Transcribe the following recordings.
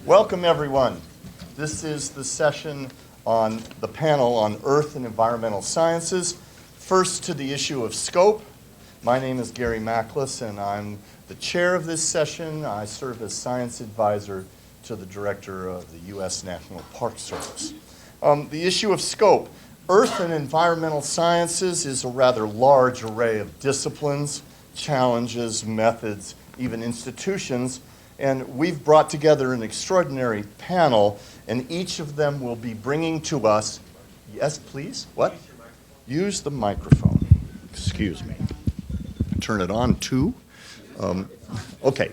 Welcome, everyone. This is the session on the panel on Earth and Environmental Sciences. First to the issue of scope. My name is Gary Mackless, and I'm the chair of this session. I serve as science advisor to the director of the U.S. National Park Service. The issue of scope. Earth and Environmental Sciences is a rather large array of disciplines, challenges, methods, even institutions. And we've brought together an extraordinary panel, and each of them will be bringing to us, yes, please, what? Use the microphone. Excuse me. Turn it on too? Okay.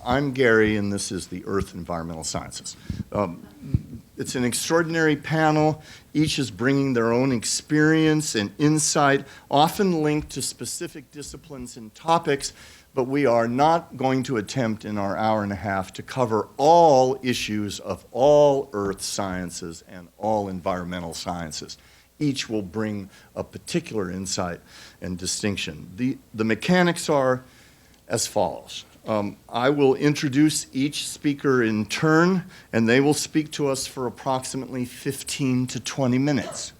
I'm Gary, and this is the Earth and Environmental Sciences. It's an extraordinary panel. Each is bringing their own experience and insight, often linked to specific disciplines and topics, but we are not going to attempt in our hour and a half to cover all issues of all earth sciences and all environmental sciences. Each will bring a particular insight and distinction. The mechanics are as follows. I will introduce each speaker in turn, and they will speak to us for approximately 15 to 20 minutes.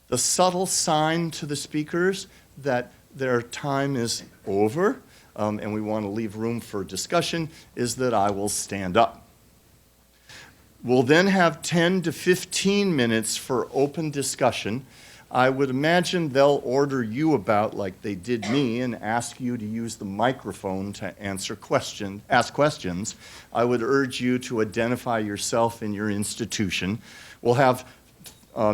The subtle sign to the speakers that their time is over, and we want to leave room for discussion, is that I will stand up. We'll then have 10 to 15 minutes for open discussion. I would imagine they'll order you about like they did me and ask you to use the microphone to ask questions. I would urge you to identify yourself and your institution. We'll have,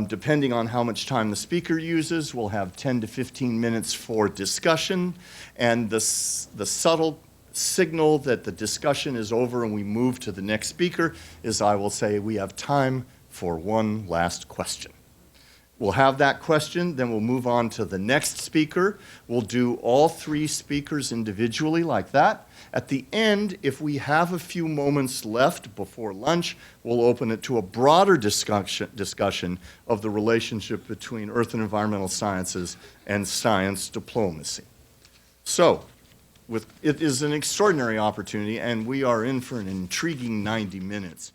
depending on how much time the speaker uses, we'll have 10 to 15 minutes for discussion, and the subtle signal that the discussion is over and we move to the next speaker is I will say we have time for one last question. We'll have that question, then we'll move on to the next speaker. We'll do all three speakers individually like that. At the end, if we have a few moments left before lunch, we'll open it to a broader discussion of the relationship between Earth and Environmental Sciences and science diplomacy. So, it is an extraordinary opportunity, and we are in for an intriguing 90 minutes.